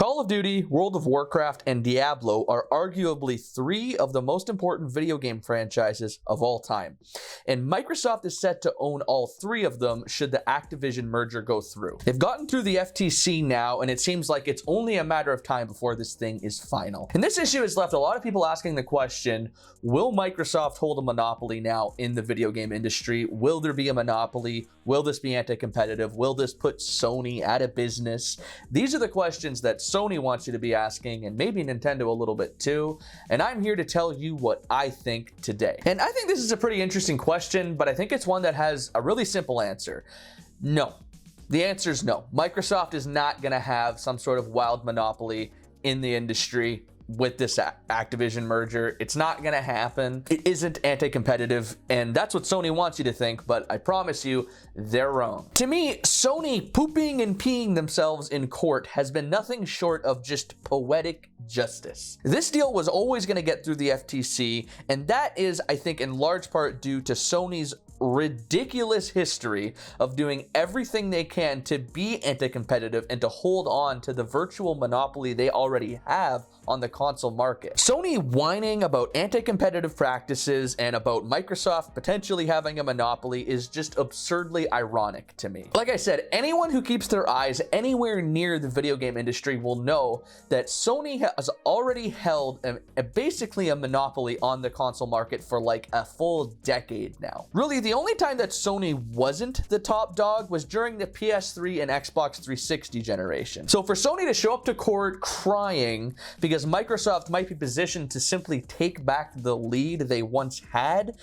Call of Duty, World of Warcraft, and Diablo are arguably three of the most important video game franchises of all time. And Microsoft is set to own all three of them should the Activision merger go through. They've gotten through the FTC now, and it seems like it's only a matter of time before this thing is final. And this issue has left a lot of people asking the question, will Microsoft hold a monopoly now in the video game industry? Will there be a monopoly? Will this be anti-competitive? Will this put Sony out of business? These are the questions that Sony wants you to be asking, and maybe Nintendo a little bit too. And I'm here to tell you what I think today. And I think this is a pretty interesting question, but I think it's one that has a really simple answer. No. The answer is no. Microsoft is not going to have some sort of wild monopoly in the industry with this Activision merger. It's not gonna happen. It isn't anti-competitive, and that's what Sony wants you to think, but I promise you, they're wrong. To me, Sony pooping and peeing themselves in court has been nothing short of just poetic justice. This deal was always gonna get through the FTC, and that is, I think, in large part due to Sony's ridiculous history of doing everything they can to be anti-competitive and to hold on to the virtual monopoly they already have on the console market. Sony whining about anti-competitive practices and about Microsoft potentially having a monopoly is just absurdly ironic to me. Like I said, anyone who keeps their eyes anywhere near the video game industry will know that Sony has already held basically a monopoly on the console market for like a full decade now. Really, the only time that Sony wasn't the top dog was during the PS3 and Xbox 360 generation. So for Sony to show up to court crying because Microsoft might be positioned to simply take back the lead they once had,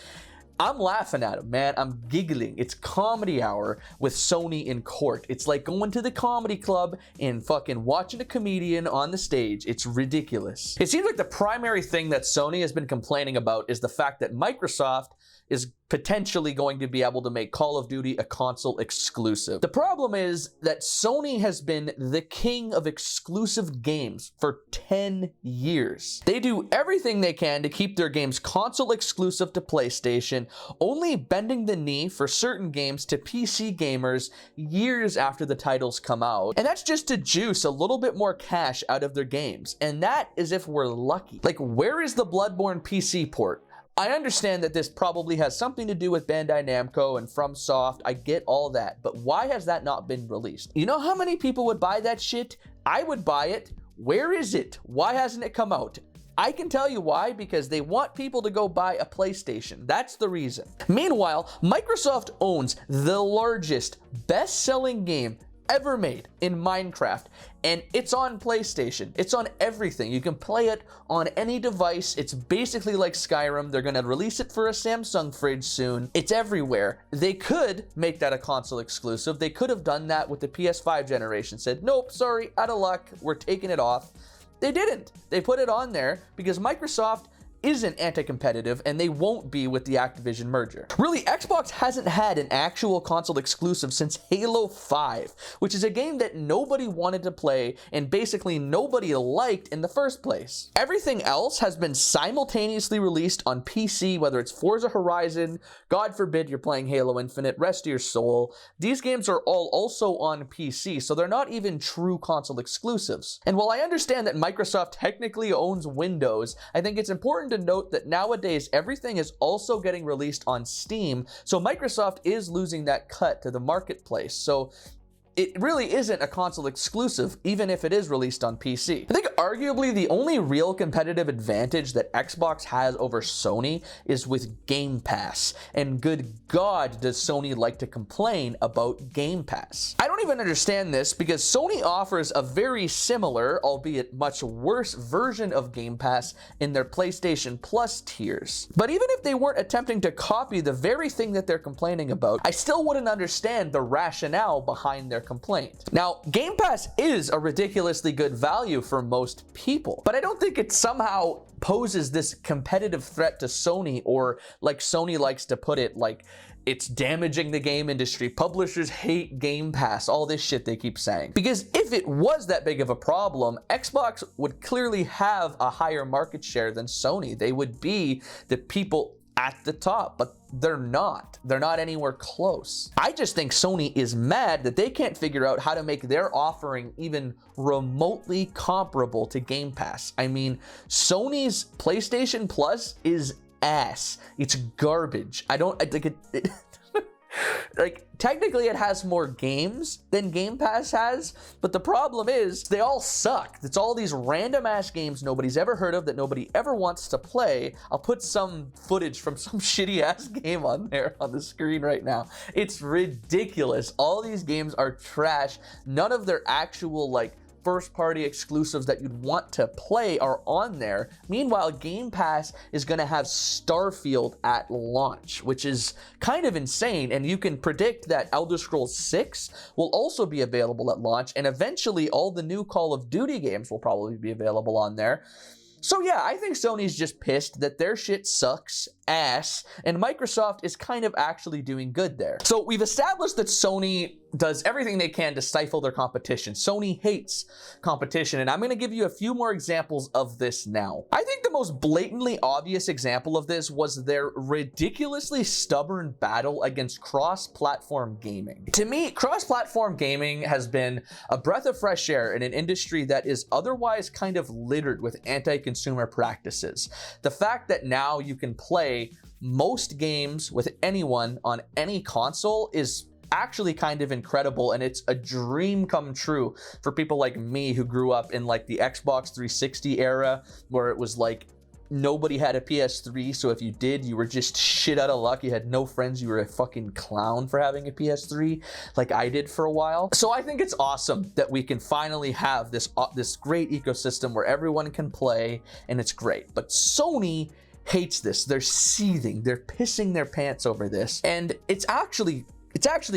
I'm laughing at him, man. I'm giggling. It's comedy hour with Sony in court. It's like going to the comedy club and fucking watching a comedian on the stage. It's ridiculous. It seems like the primary thing that Sony has been complaining about is the fact that Microsoft is potentially going to be able to make Call of Duty a console exclusive. The problem is that Sony has been the king of exclusive games for 10 years. They do everything they can to keep their games console exclusive to PlayStation, only bending the knee for certain games to PC gamers years after the titles come out. And that's just to juice a little bit more cash out of their games. And that is if we're lucky. Like, where is the Bloodborne PC port? I understand that this probably has something to do with Bandai Namco and FromSoft. I get all that, but why has that not been released? You know how many people would buy that shit? I would buy it. Where is it? Why hasn't it come out? I can tell you why, because they want people to go buy a PlayStation. That's the reason. Meanwhile, Microsoft owns the largest best-selling game ever made in Minecraft, and it's on PlayStation. It's on everything. You can play it on any device. It's basically like Skyrim. They're gonna release it for a Samsung fridge soon. It's everywhere. They could make that a console exclusive. They could have done that with the PS5 generation. Said, nope, sorry, out of luck, we're taking it off. They didn't. They put it on there because Microsoft isn't anti-competitive, and they won't be with the Activision merger. Really, Xbox hasn't had an actual console exclusive since Halo 5, which is a game that nobody wanted to play and basically nobody liked in the first place. Everything else has been simultaneously released on PC, whether it's Forza Horizon, God forbid you're playing Halo Infinite, rest of your soul. These games are all also on PC, so they're not even true console exclusives. And while I understand that Microsoft technically owns Windows, I think it's important to note that nowadays everything is also getting released on Steam, so Microsoft is losing that cut to the marketplace. So it really isn't a console exclusive, even if it is released on PC. I think arguably the only real competitive advantage that Xbox has over Sony is with Game Pass. And good God, does Sony like to complain about Game Pass. I don't even understand this because Sony offers a very similar, albeit much worse version of Game Pass in their PlayStation Plus tiers. But even if they weren't attempting to copy the very thing that they're complaining about, I still wouldn't understand the rationale behind their complaint. Now, Game Pass is a ridiculously good value for most people, but I don't think it somehow poses this competitive threat to Sony, or like Sony likes to put it, like it's damaging the game industry. Publishers hate Game Pass, all this shit they keep saying. Because if it was that big of a problem, Xbox would clearly have a higher market share than Sony. They would be the people at the top, but they're not. They're not anywhere close. I just think Sony is mad that they can't figure out how to make their offering even remotely comparable to Game Pass. I mean, Sony's PlayStation Plus is ass. It's garbage. I think it like, technically it has more games than Game Pass has, but the problem is they all suck. It's all these random ass games nobody's ever heard of that nobody ever wants to play. I'll put some footage from some shitty ass game on there on the screen right now. It's ridiculous. All these games are trash. None of their actual, like, first-party exclusives that you'd want to play are on there. Meanwhile, Game Pass is going to have Starfield at launch, which is kind of insane, and you can predict that Elder Scrolls 6 will also be available at launch, and eventually all the new Call of Duty games will probably be available on there. So yeah, I think Sony's just pissed that their shit sucks ass, and Microsoft is kind of actually doing good there. So we've established that Sony does everything they can to stifle their competition. Sony hates competition, and I'm going to give you a few more examples of this now. I think the most blatantly obvious example of this was their ridiculously stubborn battle against cross-platform gaming. To me, cross-platform gaming has been a breath of fresh air in an industry that is otherwise kind of littered with anti-consumer practices. The fact that now you can play most games with anyone on any console is actually kind of incredible, and it's a dream come true for people like me who grew up in like the Xbox 360 era, where it was like nobody had a PS3, so if you did, you were just shit out of luck. You had no friends. You were a fucking clown for having a PS3, like I did for a while. So I think it's awesome that we can finally have this great ecosystem where everyone can play, and it's great. But Sony hates this. They're seething. They're pissing their pants over this, and it's actually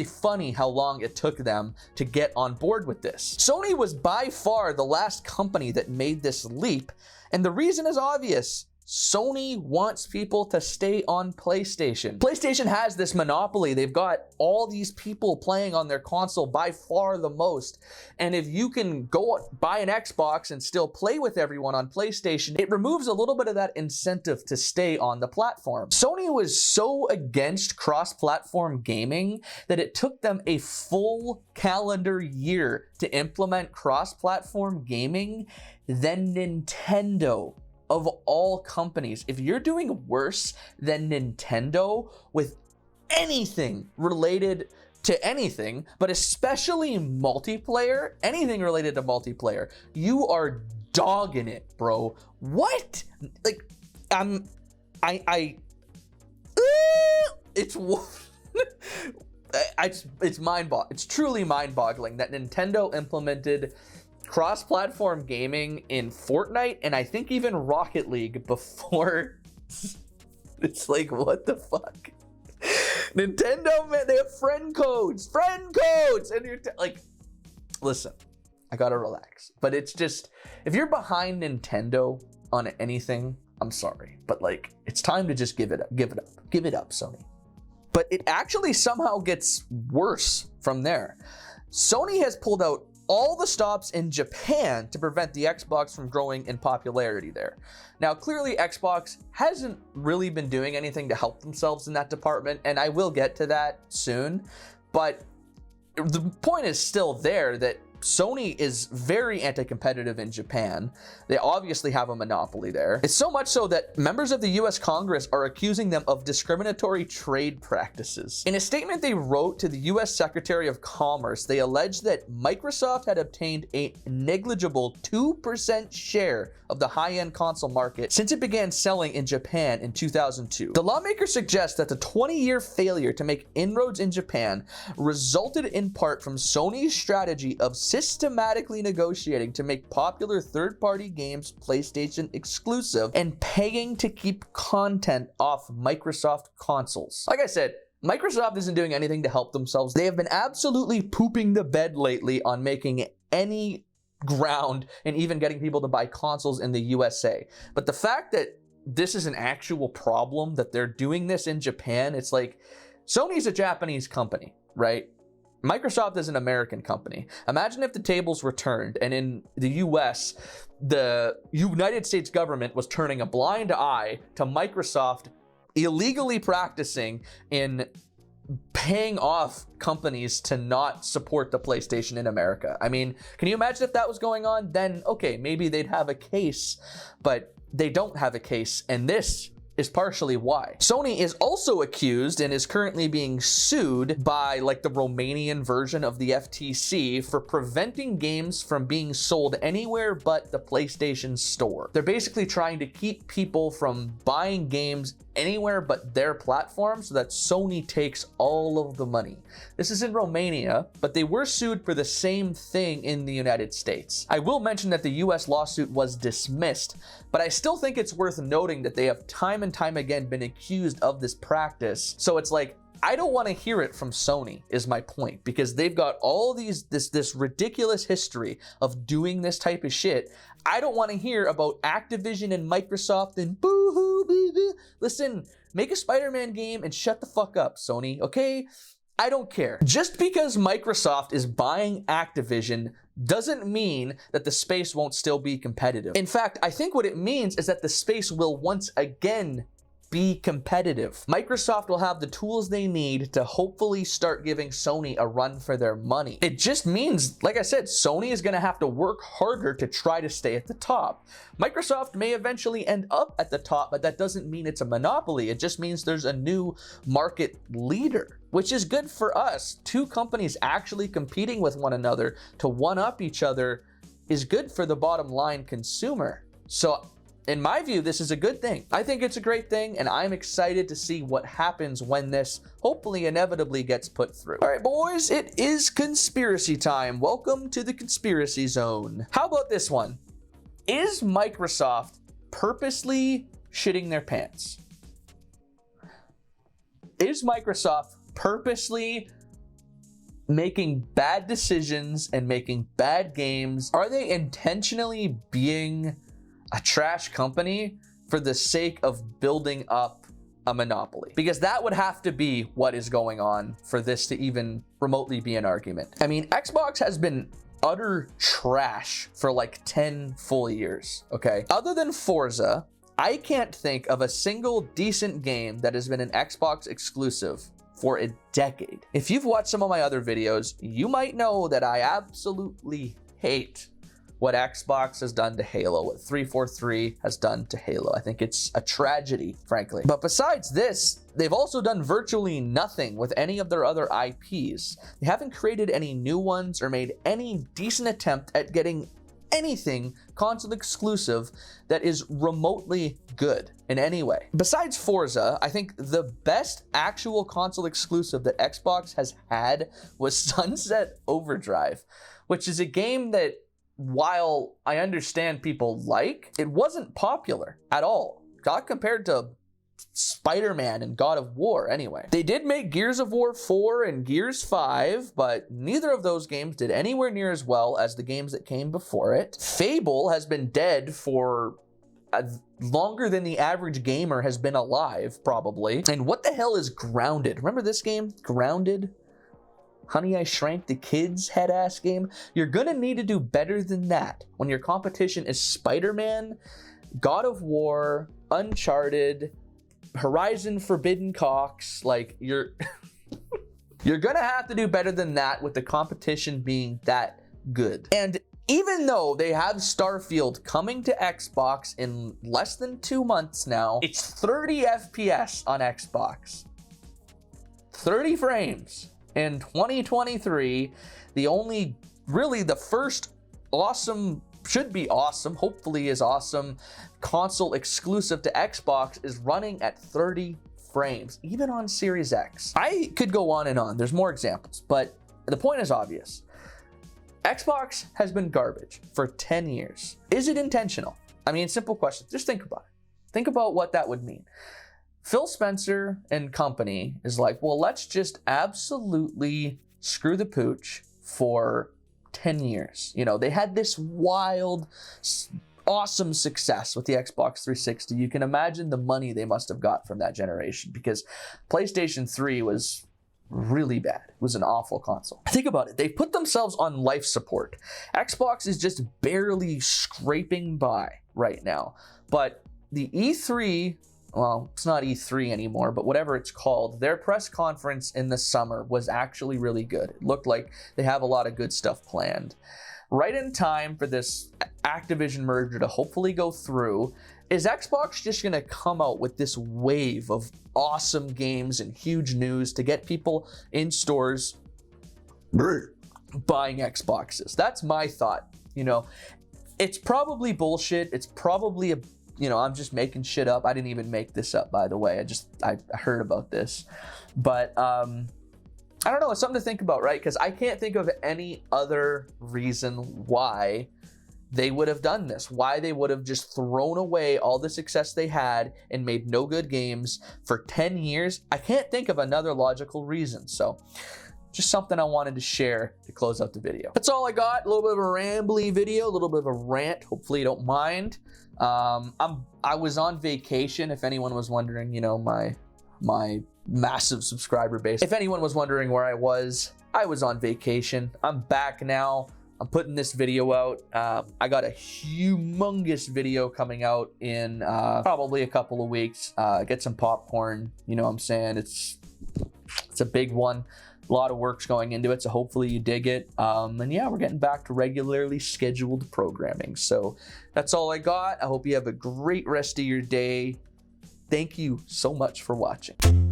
funny how long it took them to get on board with this. Sony was by far the last company that made this leap, and the reason is obvious. Sony wants people to stay on PlayStation. PlayStation has this monopoly. They've got all these people playing on their console, by far the most. And if you can go buy an Xbox and still play with everyone on PlayStation, it removes a little bit of that incentive to stay on the platform. Sony was so against cross-platform gaming that it took them a full calendar year to implement cross-platform gaming. Then Nintendo, of all companies, if you're doing worse than Nintendo with anything related to anything, but especially multiplayer, anything related to multiplayer, you are dogging it, bro. What? Like, it's truly mind-boggling that Nintendo implemented cross-platform gaming in Fortnite and I think even Rocket League before. It's like, what the fuck? Nintendo, man, they have friend codes, and you're like, listen, I gotta relax. But it's just, if you're behind Nintendo on anything, I'm sorry, but like, it's time to just give it up, Sony. But it actually somehow gets worse from there. Sony has pulled out all the stops in Japan to prevent the Xbox from growing in popularity there. Now, clearly Xbox hasn't really been doing anything to help themselves in that department, and I will get to that soon, but the point is still there that Sony is very anti-competitive in Japan. They obviously have a monopoly there. It's so much so that members of the US Congress are accusing them of discriminatory trade practices. In a statement they wrote to the US Secretary of Commerce, they alleged that Microsoft had obtained a negligible 2% share of the high-end console market since it began selling in Japan in 2002. The lawmakers suggest that the 20-year failure to make inroads in Japan resulted in part from Sony's strategy of systematically negotiating to make popular third-party games PlayStation exclusive and paying to keep content off Microsoft consoles. Like I said, Microsoft isn't doing anything to help themselves. They have been absolutely pooping the bed lately on making any ground and even getting people to buy consoles in the USA. But the fact that this is an actual problem, that they're doing this in Japan, it's like, Sony's a Japanese company, right? Microsoft is an American company. Imagine if the tables were turned and in the US, the United States government was turning a blind eye to Microsoft illegally practicing in paying off companies to not support the PlayStation in America. I mean, can you imagine if that was going on? Then, okay, maybe they'd have a case, but they don't have a case, and this is partially why. Sony is also accused and is currently being sued by like the Romanian version of the FTC for preventing games from being sold anywhere but the PlayStation Store. They're basically trying to keep people from buying games anywhere but their platform so that Sony takes all of the money. This is in Romania, but they were sued for the same thing in the United States. I will mention that the US lawsuit was dismissed, but I still think it's worth noting that they have time and time again been accused of this practice. So it's like, I don't want to hear it from Sony is my point, because they've got all these this ridiculous history of doing this type of shit. I don't want to hear about Activision and Microsoft and boo-hoo, boo-hoo. Listen, make a Spider-Man game and shut the fuck up, Sony, okay? I don't care. Just because Microsoft is buying Activision doesn't mean that the space won't still be competitive. In fact, I think what it means is that the space will once again be competitive. Microsoft will have the tools they need to hopefully start giving Sony a run for their money. It just means, like I said, Sony is gonna have to work harder to try to stay at the top. Microsoft may eventually end up at the top, but that doesn't mean it's a monopoly. It just means there's a new market leader, which is good for us. Two companies actually competing with one another to one-up each other is good for the bottom line consumer. So in my view, this is a good thing. I think it's a great thing, and I'm excited to see what happens when this hopefully inevitably gets put through. All right, boys, it is conspiracy time. Welcome to the conspiracy zone. How about this one? Is Microsoft purposely shitting their pants? Is Microsoft purposely making bad decisions and making bad games? Are they intentionally being a trash company for the sake of building up a monopoly? Because that would have to be what is going on for this to even remotely be an argument. I mean, Xbox has been utter trash for like 10 full years, okay? Other than Forza, I can't think of a single decent game that has been an Xbox exclusive for a decade. If you've watched some of my other videos, you might know that I absolutely hate what Xbox has done to Halo, what 343 has done to Halo. I think it's a tragedy, frankly. But besides this, they've also done virtually nothing with any of their other IPs. They haven't created any new ones or made any decent attempt at getting anything console exclusive that is remotely good in any way. Besides Forza, I think the best actual console exclusive that Xbox has had was Sunset Overdrive, which is a game that, while I understand people like, it wasn't popular at all. Not compared to Spider-Man and God of War anyway. They did make Gears of War 4 and Gears 5, but neither of those games did anywhere near as well as the games that came before it. Fable has been dead for longer than the average gamer has been alive, probably. And what the hell is Grounded? Remember this game? Grounded? Honey, I Shrank the Kids head-ass game. You're gonna need to do better than that when your competition is Spider-Man, God of War, Uncharted, Horizon Forbidden Cox. Like, you're gonna have to do better than that with the competition being that good. And even though they have Starfield coming to Xbox in less than 2 months now, it's 30 FPS on Xbox. 30 frames. In 2023, the first awesome, should be awesome, hopefully is awesome, console exclusive to Xbox is running at 30 frames, even on Series X. I could go on and on, there's more examples, but the point is obvious. Xbox has been garbage for 10 years. Is it intentional? I mean, simple question, just think about it. Think about what that would mean. Phil Spencer and company is like, well, let's just absolutely screw the pooch for 10 years. You know, they had this wild, awesome success with the Xbox 360. You can imagine the money they must have got from that generation, because PlayStation 3 was really bad. It was an awful console. Think about it. They put themselves on life support. Xbox is just barely scraping by right now. But the E3 well, it's not E3 anymore, but whatever it's called, their press conference in the summer was actually really good. It looked like they have a lot of good stuff planned. Right in time for this Activision merger to hopefully go through, is Xbox just going to come out with this wave of awesome games and huge news to get people in stores buying Xboxes? That's my thought. You know, it's probably bullshit. It's probably a, you know, I'm just making shit up. I didn't even make this up, by the way. I heard about this. But I don't know. It's something to think about, right? Because I can't think of any other reason why they would have done this, why they would have just thrown away all the success they had and made no good games for 10 years. I can't think of another logical reason. So just something I wanted to share to close out the video. That's all I got. A little bit of a rambly video, a little bit of a rant. Hopefully you don't mind. I was on vacation, if anyone was wondering, you know, my massive subscriber base. If anyone was wondering where I was on vacation. I'm back now. I'm putting this video out. I got a humongous video coming out in probably a couple of weeks. Get some popcorn, you know what I'm saying? It's a big one. A lot of work's going into it, so hopefully you dig it. And yeah, we're getting back to regularly scheduled programming. So that's all I got. I hope you have a great rest of your day. Thank you so much for watching.